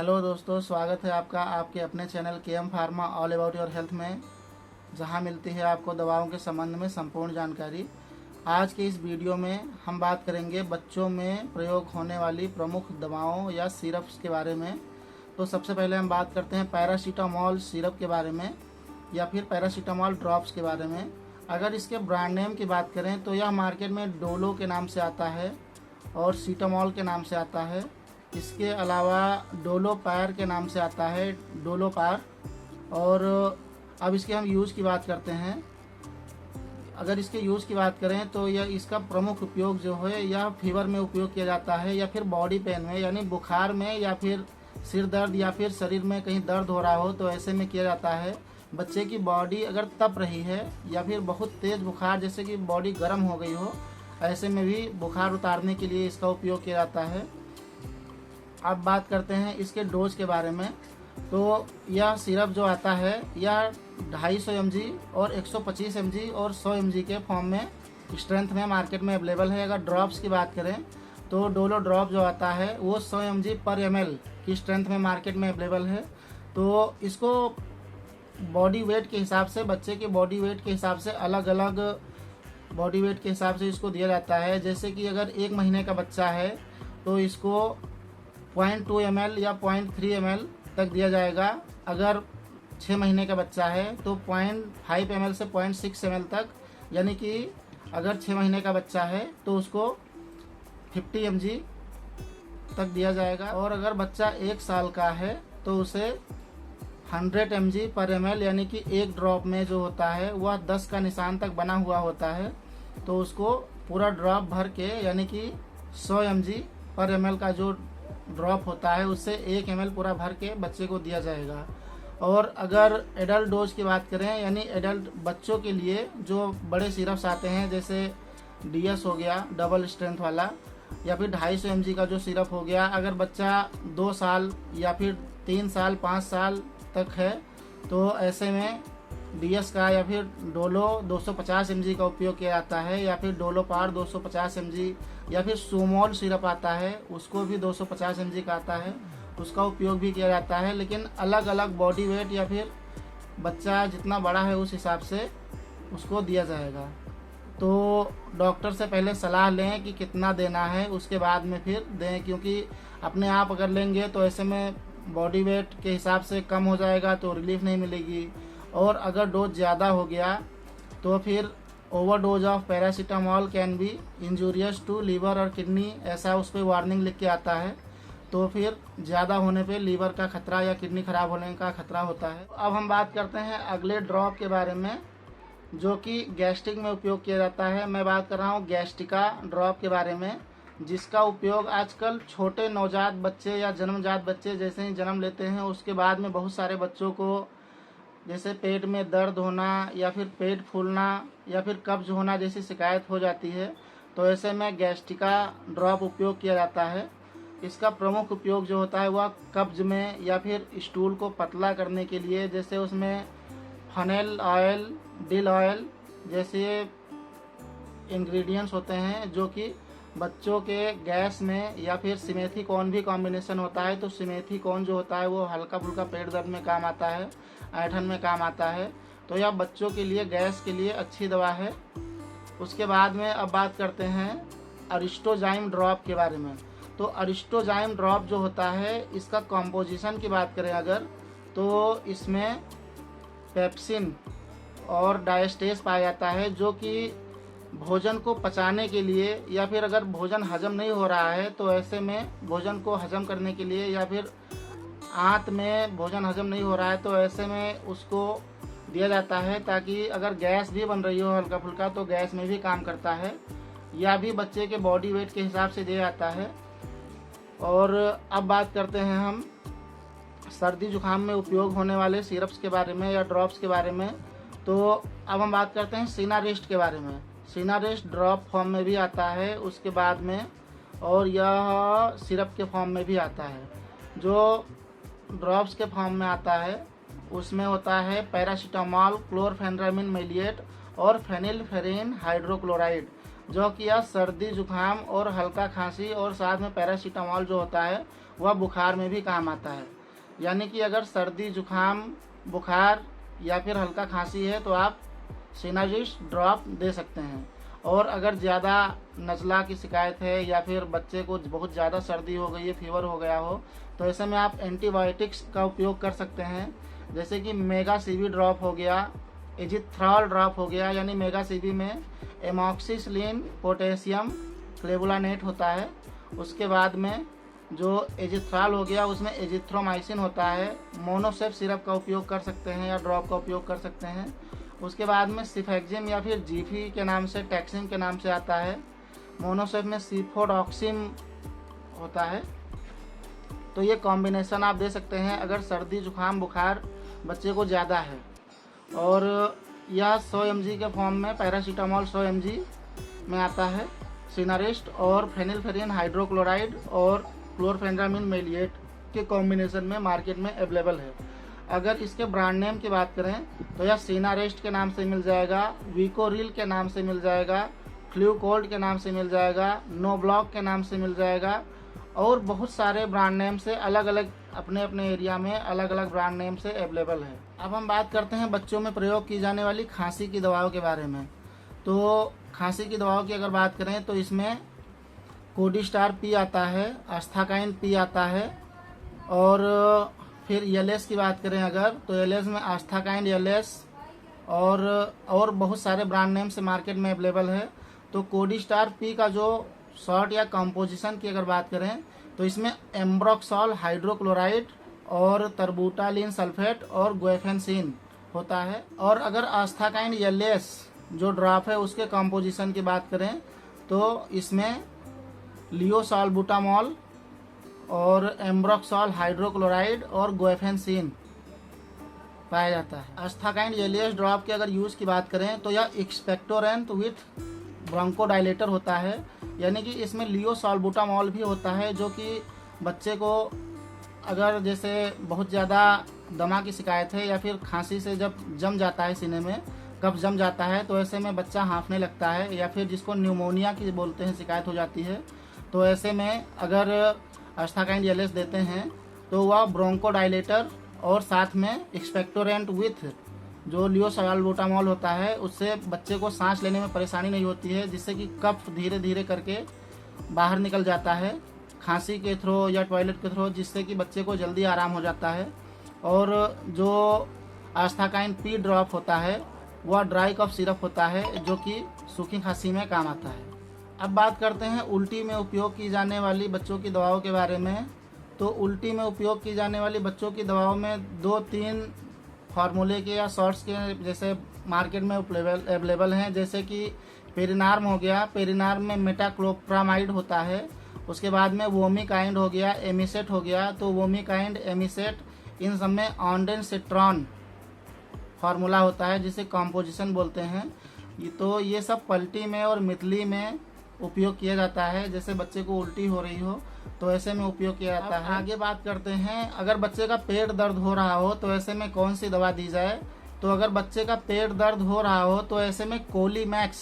Hello दोस्तों, स्वागत है आपका आपके अपने channel KM pharma all about your health में, जहां मिलती है आपको दवाओं के संबंध में संपूर्ण जानकारी। आज के इस वीडियो में हम बात करेंगे बच्चों में प्रयोग होने वाली प्रमुख दवाओं या सिरप्स के बारे में। तो सबसे पहले हम बात करते हैं पैरासीटामोल सिरप के बारे में या फिर पैरासीटामोल ड्रॉप्स के बारे में। अगर इसके ब्रांड नेम की बात करें तो यह मार्केट में डोलो के नाम से आता है और सीटामोल के नाम से आता है। इसके अलावा डोलोपार के नाम से आता है, डोलोपार। और अब इसके हम यूज़ की बात करते हैं। अगर इसके यूज़ की बात करें तो यह इसका प्रमुख उपयोग जो है यह फीवर में उपयोग किया जाता है या फिर बॉडी पेन में, यानी बुखार में या फिर सिर दर्द या फिर शरीर में कहीं दर्द हो रहा हो तो ऐसे में किया जाता है। बच्चे की बॉडी अगर तप रही है या फिर बहुत तेज़ बुखार, जैसे कि बॉडी गर्म हो गई हो, ऐसे में भी बुखार उतारने के लिए इसका उपयोग किया जाता है। अब बात करते हैं इसके डोज के बारे में। तो यह सिरप जो आता है यह 250 mg और 125 mg और 100 mg के फॉर्म में स्ट्रेंथ में मार्केट में अवेलेबल है। अगर ड्रॉप्स की बात करें तो डोलो ड्रॉप जो आता है वो 100 mg पर ml की स्ट्रेंथ में मार्केट में अवेलेबल है। तो इसको बॉडी वेट के हिसाब से, बच्चे के बॉडी वेट के हिसाब से, अलग अलग बॉडी वेट के हिसाब से इसको दिया जाता है। जैसे कि अगर 1 महीने का बच्चा है तो इसको 0.2 ml या 0.3 ml तक दिया जाएगा। अगर 6 महीने का बच्चा है तो 0.5 ml से 0.6 ml तक, यानी कि अगर 6 महीने का बच्चा है तो उसको 50 mg तक दिया जाएगा। और अगर बच्चा 1 साल का है तो उसे 100 mg पर ml, यानी कि एक ड्रॉप में जो होता है वह 10 का निशान तक बना हुआ होता है, तो उसको पूरा ड्रॉप भर के, यानी कि 100 mg पर ml का जो ड्रॉप होता है उससे 1 ml पूरा भर के बच्चे को दिया जाएगा। और अगर एडल्ट डोज की बात करें, यानी एडल्ट बच्चों के लिए जो बड़े सिरप्स आते हैं, जैसे DS हो गया डबल स्ट्रेंथ वाला, या फिर 250 mg का जो सिरप हो गया, अगर बच्चा 2 साल या फिर 3 साल 5 साल तक है तो ऐसे में DS का या फिर डोलो 250 mg का उपयोग किया जाता है, या फिर डोलो पार 250 mg, या फिर सोमोल सिरप आता है उसको भी 250 mg का आता है, उसका उपयोग भी किया जाता है। लेकिन अलग अलग बॉडी वेट या फिर बच्चा जितना बड़ा है उस हिसाब से उसको दिया जाएगा। तो डॉक्टर से पहले सलाह लें कि कितना देना है, उसके बाद में फिर दें, क्योंकि अपने आप अगर लेंगे तो ऐसे में बॉडी वेट के हिसाब से कम हो जाएगा तो रिलीफ नहीं मिलेगी। और अगर डोज ज़्यादा हो गया तो फिर overdose of paracetamol can be injurious to liver और किडनी, ऐसा उस पर वार्निंग लिख के आता है। तो फिर ज़्यादा होने पे लीवर का खतरा या किडनी खराब होने का खतरा होता है। अब हम बात करते हैं अगले ड्रॉप के बारे में, जो कि गैस्ट्रिक में उपयोग किया जाता है। मैं बात कर रहा हूँ गैस्ट्रिका ड्रॉप के बारे में, जिसका उपयोग आजकल छोटे नवजात बच्चे या जन्मजात बच्चे जैसे ही जन्म लेते हैं उसके बाद में बहुत सारे बच्चों को, जैसे पेट में दर्द होना या फिर पेट फूलना या फिर कब्ज होना जैसी शिकायत हो जाती है, तो ऐसे में गैस्ट्रिका ड्रॉप उपयोग किया जाता है। इसका प्रमुख उपयोग जो होता है वह कब्ज में या फिर स्टूल को पतला करने के लिए, जैसे उसमें फनेल ऑयल, डिल ऑयल जैसे इंग्रेडिएंट्स होते हैं, जो कि बच्चों के गैस में, या फिर सिमेथी कौन भी कॉम्बिनेशन होता है, तो सिमेथी कौन जो होता है वो हल्का फुल्का पेट दर्द में काम आता है, ऐंठन में काम आता है। तो यह बच्चों के लिए गैस के लिए अच्छी दवा है। उसके बाद में अब बात करते हैं अरिस्टोजाइम ड्रॉप के बारे में। तो अरिस्टोजाइम ड्रॉप जो होता है, इसका कॉम्पोजिशन की बात करें अगर, तो इसमें पेप्सिन और डायस्टेस पाया जाता है, जो कि भोजन को पचाने के लिए, या फिर अगर भोजन हजम नहीं हो रहा है तो ऐसे में भोजन को हजम करने के लिए, या फिर आंत में भोजन हजम नहीं हो रहा है तो ऐसे में उसको दिया जाता है, ताकि अगर गैस भी बन रही हो हल्का फुल्का तो गैस में भी काम करता है। या भी बच्चे के बॉडी वेट के हिसाब से दिया जाता है। और अब बात करते हैं हम सर्दी जुकाम में उपयोग होने वाले सिरप्स के बारे में या ड्रॉप्स के बारे में। तो अब हम बात करते हैं सिनारेस्ट के बारे में। सिनारेस्ट ड्रॉप फॉर्म में भी आता है उसके बाद में, और यह सिरप के फॉर्म में भी आता है। जो ड्रॉप्स के फॉर्म में आता है उसमें होता है पैरासीटामोल, क्लोरफेनरामिन मेलिएट और फेनिलफेरिन हाइड्रोक्लोराइड। जो कि यह सर्दी जुकाम और हल्का खांसी और साथ में पैरासीटामोल जो होता है वह बुखार में भी काम आता है। यानी कि अगर सर्दी जुकाम बुखार या फिर हल्का खांसी है तो आप सिनाजिस्ट ड्रॉप दे सकते हैं। और अगर ज़्यादा नज़ला की शिकायत है या फिर बच्चे को बहुत ज़्यादा सर्दी हो गई है, फीवर हो गया हो, तो ऐसे में आप एंटीबायोटिक्स का उपयोग कर सकते हैं। जैसे कि मेगा सीवी ड्रॉप हो गया, एजिथ्रॉल ड्रॉप हो गया। यानी मेगा सीवी में एमॉक्सिसिलिन पोटेशियम क्लेबुलानेट होता है। उसके बाद में जो एजिथ्रॉल हो गया उसमें एजिथ्रोमाइसिन होता है। मोनोसेफ सिरप का उपयोग कर सकते हैं या ड्रॉप का उपयोग कर सकते हैं। उसके बाद में सिफेक्जिम या फिर जीफी के नाम से, टैक्सिम के नाम से आता है। मोनोसेफ में सिफोडॉक्सिम होता है। तो ये कॉम्बिनेशन आप दे सकते हैं अगर सर्दी जुकाम बुखार बच्चे को ज़्यादा है। और यह 100 mg के फॉर्म में पैरासीटामोल 100 mg में आता है। सिनारिस्ट और फेनिलफेरिन हाइड्रोक्लोराइड और क्लोरफेनामिन मेलिएट के कॉम्बिनेशन में मार्केट में अवेलेबल है। अगर इसके ब्रांड नेम की बात करें तो यह सिनारेस्ट के नाम से मिल जाएगा, विकोरिल के नाम से मिल जाएगा, फ्लूकोल्ड के नाम से मिल जाएगा, नोब्लॉक के नाम से मिल जाएगा और बहुत सारे ब्रांड नेम से अलग अलग अपने अपने एरिया में अलग अलग ब्रांड नेम से अवेलेबल है। अब हम बात करते हैं बच्चों में प्रयोग की जाने वाली खांसी की दवाओं के बारे में। तो खांसी की दवाओं की अगर बात करें तो इसमें कोडिस्टार पी आता है, आस्थाकाइन पी आता है। और फिर एलएस की बात करें अगर तो एलएस में आस्थाकाइन एलएस और बहुत सारे ब्रांड नेम से मार्केट में अवेलेबल है। तो कोडिस्टार पी का जो शॉर्ट या कंपोजिशन की अगर बात करें तो इसमें एम्ब्रोक्सॉल हाइड्रोक्लोराइड और तरबूटालिन सल्फेट और गुएफेंसिन होता है। और अगर आस्थाकाइन एलएस जो ड्रॉप है उसके कंपोजिशन की बात करें तो इसमें लियोसाल्बुटामॉल और एम्ब्रोक्सॉल हाइड्रोक्लोराइड और गुएफेंसिन पाया जाता है। आस्थाकाइन एलियस ड्रॉप के अगर यूज़ की बात करें तो यह एक्सपेक्टोरेंट विथ ब्रोंकोडाइलेटर होता है। यानी कि इसमें लियोसाल्बुटामॉल भी होता है जो कि बच्चे को अगर जैसे बहुत ज़्यादा दमा की शिकायत है या फिर खांसी से जब जम जाता है, सीने में कफ जम जाता है तो ऐसे में बच्चा हाँफने लगता है या फिर जिसको न्यूमोनिया की बोलते हैं शिकायत हो जाती है, तो ऐसे में अगर आस्थाकाइन एलियस देते हैं तो वह ब्रोंकोडाइलेटर और साथ में एक्सपेक्टोरेंट विथ जो लियोसाल्बुटामॉल होता है उससे बच्चे को सांस लेने में परेशानी नहीं होती है, जिससे कि कफ धीरे धीरे करके बाहर निकल जाता है खांसी के थ्रू या टॉयलेट के थ्रू, जिससे कि बच्चे को जल्दी आराम हो जाता है। और जो आस्थाकाइन पी ड्रॉप होता है वह ड्राई कफ सिरप होता है जो कि सूखी खांसी में काम आता है। अब बात करते हैं उल्टी में उपयोग की जाने वाली बच्चों की दवाओं के बारे में। तो उल्टी में उपयोग की जाने वाली बच्चों की दवाओं में 2-3 फार्मूले के या शॉर्ट्स के जैसे मार्केट में अवेलेबल हैं। जैसे कि पेरिनार्म हो गया, पेरिनार्म में मेटाक्लोप्रामाइड होता है। उसके बाद में वोमिकाइंड हो गया, एमिसेट हो गया। तो वोमिकाइंड, एमिसेट इन सब में ऑन्डेनसेट्रॉन फार्मूला होता है जिसे कॉम्पोजिशन बोलते हैं। तो ये सब पल्टी में और मितली में उपयोग किया जाता है। जैसे बच्चे को उल्टी हो रही हो तो ऐसे में उपयोग किया जाता है। आगे बात करते हैं अगर बच्चे का पेट दर्द हो रहा हो तो ऐसे में कौन सी दवा दी जाए। तो अगर बच्चे का पेट दर्द हो रहा हो तो ऐसे में कोलीमैक्स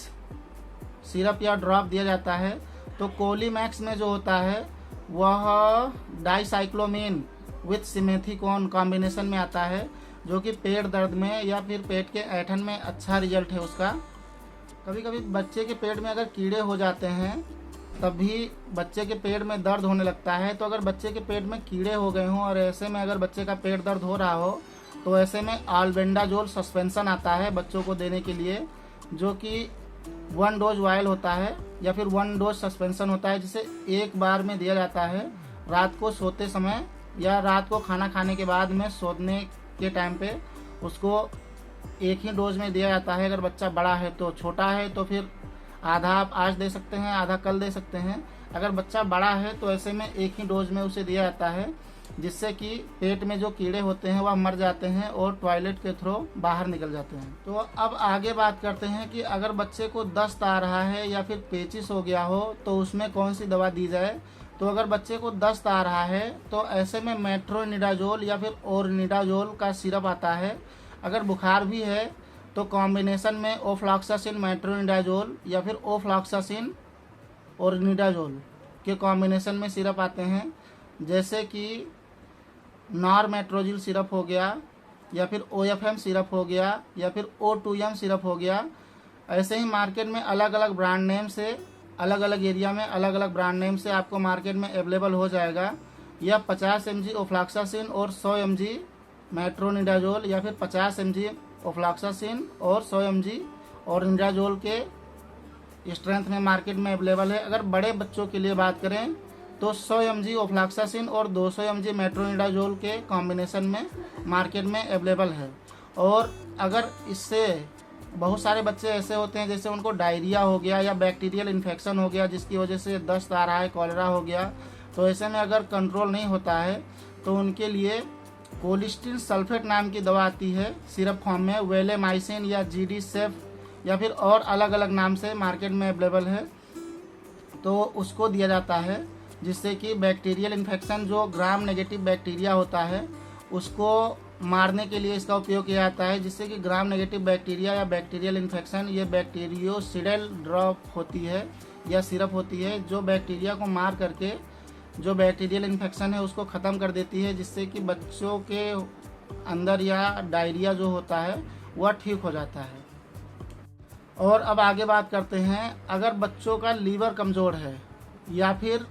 सिरप या ड्रॉप दिया जाता है। तो कोलीमैक्स में जो होता है वह डाइसाइक्लोमिन विथ सिमेथिकोन कॉम्बिनेशन में आता है, जो कि पेट दर्द में या फिर पेट के ऐंठन में अच्छा रिजल्ट है उसका। कभी कभी बच्चे के पेट में अगर कीड़े हो जाते हैं तब भी बच्चे के पेट में दर्द होने लगता है। तो अगर बच्चे के पेट में कीड़े हो गए हों और ऐसे में अगर बच्चे का पेट दर्द हो रहा हो तो ऐसे में आल्बेंडाजोल सस्पेंशन आता है बच्चों को देने के लिए, जो कि 1 डोज वायल होता है या फिर 1 डोज सस्पेंशन होता है, जिसे एक बार में दिया जाता है रात को सोते समय या रात को खाना खाने के बाद में सोने के टाइम पे उसको एक ही डोज में दिया जाता है। अगर बच्चा बड़ा है तो, छोटा है तो फिर आधा आप आज दे सकते हैं, आधा कल दे सकते हैं। अगर बच्चा बड़ा है तो ऐसे में एक ही डोज में उसे दिया जाता है, जिससे कि पेट में जो कीड़े होते हैं वह मर जाते हैं और टॉयलेट के थ्रू बाहर निकल जाते हैं। तो अब आगे बात करते हैं कि अगर बच्चे को दस्त आ रहा है या फिर पेचिस हो गया हो तो उसमें कौन सी दवा दी जाए। तो अगर बच्चे को दस्त आ रहा है तो ऐसे में मेट्रोनिडाजोल या फिर ओरनिडाजोल का सिरप आता है। अगर बुखार भी है तो कॉम्बिनेशन में ओफ्लॉक्सासिन मेट्रोनिडाजोल या फिर ओफ्लॉक्सासिन और निडाजोल के कॉम्बिनेशन में सिरप आते हैं, जैसे कि नॉरमेट्रोजिल सिरप हो गया, या फिर OFM सिरप हो गया, या फिर O2M सिरप हो गया। ऐसे ही मार्केट में अलग अलग ब्रांड नेम से, अलग अलग एरिया में अलग अलग ब्रांड नेम से आपको मार्केट में अवेलेबल हो जाएगा। या 50 mg ओफ्लॉक्सासिन और 100 mg मेट्रोनिडाजोल, या फिर 50 mg ओफ्लॉक्सासिन और 100 mg और निडाजोल के स्ट्रेंथ में मार्केट में अवेलेबल है। अगर बड़े बच्चों के लिए बात करें तो 100 mg ओफ्लॉक्सासिन और 200 mg मेट्रोनिडाजोल के कॉम्बिनेशन में मार्केट में अवेलेबल है। और अगर इससे बहुत सारे बच्चे ऐसे होते हैं जैसे उनको डायरिया हो गया या बैक्टीरियल इन्फेक्शन हो गया, जिसकी वजह से दस्त आ रहा है, कॉलेरा हो गया, तो ऐसे में अगर कंट्रोल नहीं होता है तो उनके लिए कोलिस्टिन सल्फेट नाम की दवा आती है सिरप फॉर्म में, वेलेमाइसिन या GD सेफ या फिर और अलग अलग नाम से मार्केट में अवेलेबल है। तो उसको दिया जाता है जिससे कि बैक्टीरियल इन्फेक्शन, जो ग्राम नेगेटिव बैक्टीरिया होता है, उसको मारने के लिए इसका उपयोग किया जाता है, जिससे कि ग्राम नेगेटिव बैक्टीरिया या बैक्टीरियल इन्फेक्शन, ये बैक्टीरियोसिडेल ड्रॉप होती है या सिरप होती है, जो बैक्टीरिया को मार करके जो बैक्टीरियल इन्फेक्शन है उसको ख़त्म कर देती है, जिससे कि बच्चों के अंदर या डायरिया जो होता है वह ठीक हो जाता है। और अब आगे बात करते हैं, अगर बच्चों का लीवर कमज़ोर है या फिर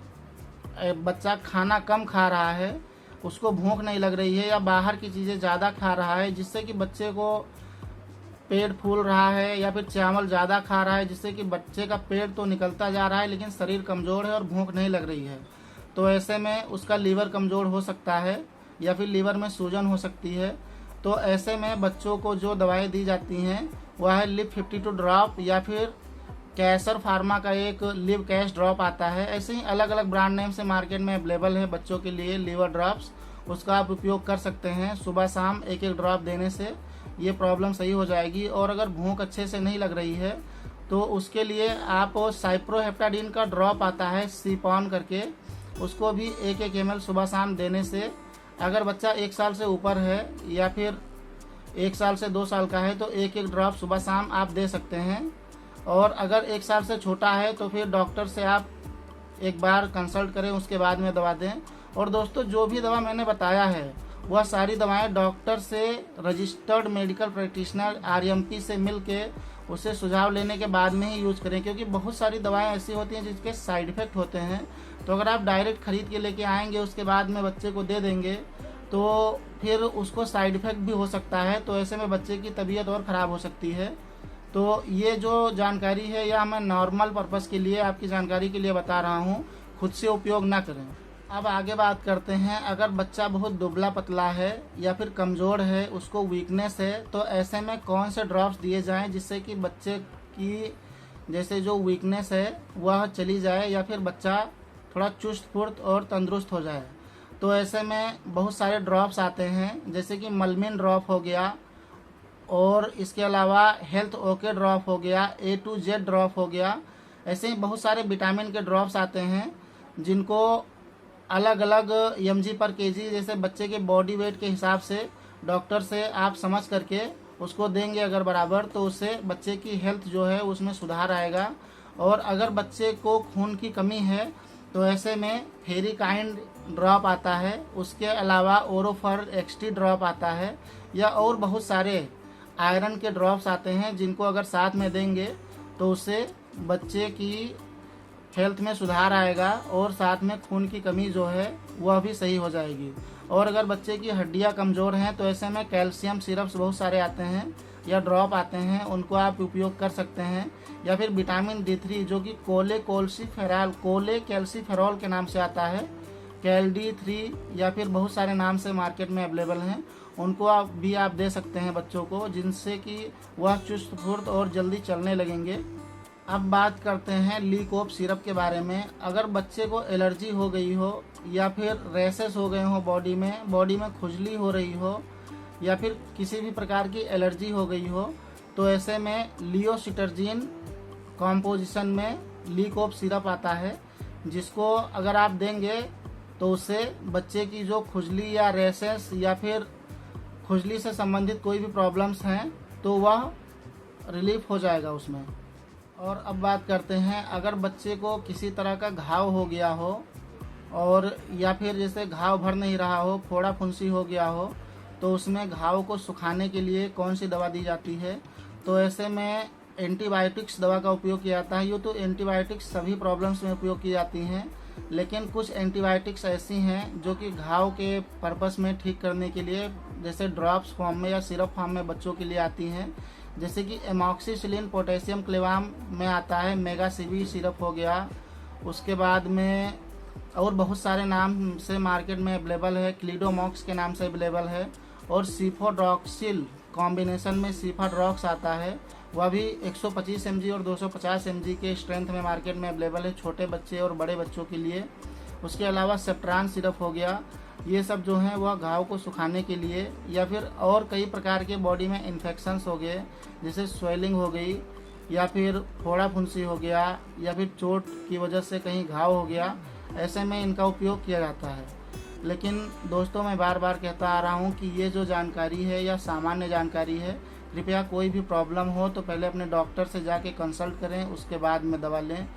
बच्चा खाना कम खा रहा है, उसको भूख नहीं लग रही है, या बाहर की चीज़ें ज़्यादा खा रहा है जिससे कि बच्चे को पेट फूल रहा है, या फिर चावल ज़्यादा खा रहा है जिससे कि बच्चे का पेट तो निकलता जा रहा है लेकिन शरीर कमज़ोर है और भूख नहीं लग रही है, तो ऐसे में उसका लीवर कमज़ोर हो सकता है या फिर लीवर में सूजन हो सकती है। तो ऐसे में बच्चों को जो दवाएं दी जाती हैं वह है लिव 52 ड्रॉप, या फिर कैसर फार्मा का एक लिव कैश ड्रॉप आता है। ऐसे ही अलग अलग ब्रांड नेम से मार्केट में अवेलेबल है बच्चों के लिए लीवर ड्रॉप्स, उसका आप उपयोग कर सकते हैं। सुबह शाम एक एक ड्रॉप देने से ये प्रॉब्लम सही हो जाएगी। और अगर भूख अच्छे से नहीं लग रही है तो उसके लिए आप साइप्रोहेप्टाडीन का ड्रॉप आता है सीपॉन करके, उसको भी 1-1 ml सुबह शाम देने से, अगर बच्चा 1 साल से ऊपर है या फिर 1 साल से 2 साल का है तो 1-1 ड्रॉप सुबह शाम आप दे सकते हैं। और अगर 1 साल से छोटा है तो फिर डॉक्टर से आप एक बार कंसल्ट करें, उसके बाद में दवा दें। और दोस्तों, जो भी दवा मैंने बताया है वह सारी दवाएं डॉक्टर से, रजिस्टर्ड मेडिकल प्रैक्टिशनर RMP से मिल के उससे सुझाव लेने के बाद में ही यूज करें, क्योंकि बहुत सारी दवाएं ऐसी होती हैं जिसके साइड इफ़ेक्ट होते हैं। तो अगर आप डायरेक्ट खरीद के लेके आएंगे उसके बाद में बच्चे को दे देंगे तो फिर उसको साइड इफ़ेक्ट भी हो सकता है, तो ऐसे में बच्चे की तबीयत और ख़राब हो सकती है। तो ये जो जानकारी है यह मैं नॉर्मल पर्पज़ के लिए, आपकी जानकारी के लिए बता रहा हूँ, खुद से उपयोग ना करें। अब आगे बात करते हैं, अगर बच्चा बहुत दुबला पतला है या फिर कमज़ोर है, उसको वीकनेस है, तो ऐसे में कौन से ड्रॉप्स दिए जाएं जिससे कि बच्चे की जैसे जो वीकनेस है वह चली जाए या फिर बच्चा थोड़ा चुस्त फुर्त और तंदुरुस्त हो जाए। तो ऐसे में बहुत सारे ड्रॉप्स आते हैं, जैसे कि मलमिन ड्रॉप हो गया, और इसके अलावा हेल्थ ओके ड्रॉप हो गया, A to Z ड्रॉप हो गया। ऐसे ही बहुत सारे विटामिन के ड्रॉप्स आते हैं जिनको अलग अलग mg पर kg, जैसे बच्चे के बॉडी वेट के हिसाब से डॉक्टर से आप समझ करके उसको देंगे अगर बराबर, तो उससे बच्चे की हेल्थ जो है उसमें सुधार आएगा। और अगर बच्चे को खून की कमी है तो ऐसे में फेरिकाइंड ड्रॉप आता है, उसके अलावा ओरोफर XT ड्रॉप आता है, या और बहुत सारे आयरन के ड्रॉप्स आते हैं जिनको अगर साथ में देंगे तो उससे बच्चे की हेल्थ में सुधार आएगा और साथ में खून की कमी जो है वह भी सही हो जाएगी। और अगर बच्चे की हड्डियां कमज़ोर हैं तो ऐसे में कैल्शियम सिरप्स बहुत सारे आते हैं या ड्रॉप आते हैं, उनको आप उपयोग कर सकते हैं। या फिर विटामिन D3 जो कि कोले कैल्सीफेरॉल के नाम से आता है, कैल D3, या फिर बहुत सारे नाम से मार्केट में अवेलेबल हैं, उनको आप दे सकते हैं बच्चों को, जिनसे कि वह चुस्त फुर्त और जल्दी चलने लगेंगे। अब बात करते हैं लीकोप सिरप के बारे में। अगर बच्चे को एलर्जी हो गई हो या फिर रैशेस हो गए हो, बॉडी में खुजली हो रही हो या फिर किसी भी प्रकार की एलर्जी हो गई हो, तो ऐसे में लियोसिटर्जिन कॉम्पोजिशन में लीकोप सिरप आता है, जिसको अगर आप देंगे तो उससे बच्चे की जो खुजली या रैशेस या फिर खुजली से संबंधित कोई भी प्रॉब्लम्स हैं तो वह रिलीफ हो जाएगा उसमें। और अब बात करते हैं, अगर बच्चे को किसी तरह का घाव हो गया हो और या फिर जैसे घाव भर नहीं रहा हो, फोड़ा फुंसी हो गया हो, तो उसमें घाव को सुखाने के लिए कौन सी दवा दी जाती है। तो ऐसे में एंटीबायोटिक्स दवा का उपयोग किया जाता है। यूँ तो एंटीबायोटिक्स सभी प्रॉब्लम्स में उपयोग की जाती हैं, लेकिन कुछ एंटीबायोटिक्स ऐसी हैं जो कि घाव के पर्पस में ठीक करने के लिए, जैसे ड्रॉप्स फॉर्म में या सिरप फॉर्म में बच्चों के लिए आती हैं। जैसे कि एमॉक्सिसिलिन पोटेशियम क्लेवाम में आता है, मेगा सीवी सिरप हो गया, उसके बाद में और बहुत सारे नाम से मार्केट में अवेलेबल है, क्लीडोमॉक्स के नाम से अवेलेबल है, और सीफोड्रॉक्सिल कॉम्बिनेशन में सीफाड्रॉक्स आता है, वह भी 125 mg और 250 mg के स्ट्रेंथ में मार्केट में अवेलेबल है छोटे बच्चे और बड़े बच्चों के लिए। उसके अलावा सेप्ट्रान सिरप हो गया। ये सब जो हैं वह घाव को सुखाने के लिए, या फिर और कई प्रकार के बॉडी में इन्फेक्शंस हो गए, जैसे स्वेलिंग हो गई, या फिर फोड़ा फुंसी हो गया, या फिर चोट की वजह से कहीं घाव हो गया, ऐसे में इनका उपयोग किया जाता है। लेकिन दोस्तों, मैं बार बार कहता आ रहा हूँ कि ये जो जानकारी है या सामान्य जानकारी है, कृपया कोई भी प्रॉब्लम हो तो पहले अपने डॉक्टर से जाके कंसल्ट करें, उसके बाद में दवा लें।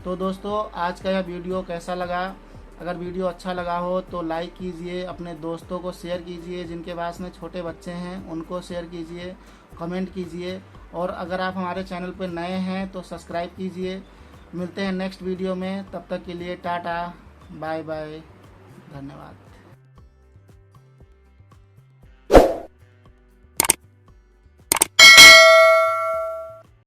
तो दोस्तों, आज का यह वीडियो कैसा लगा? अगर वीडियो अच्छा लगा हो तो लाइक कीजिए, अपने दोस्तों को शेयर कीजिए, जिनके पास में छोटे बच्चे हैं उनको शेयर कीजिए, कमेंट कीजिए, और अगर आप हमारे चैनल पर नए हैं तो सब्सक्राइब कीजिए। मिलते हैं नेक्स्ट वीडियो में, तब तक के लिए टाटा, बाय बाय, धन्यवाद।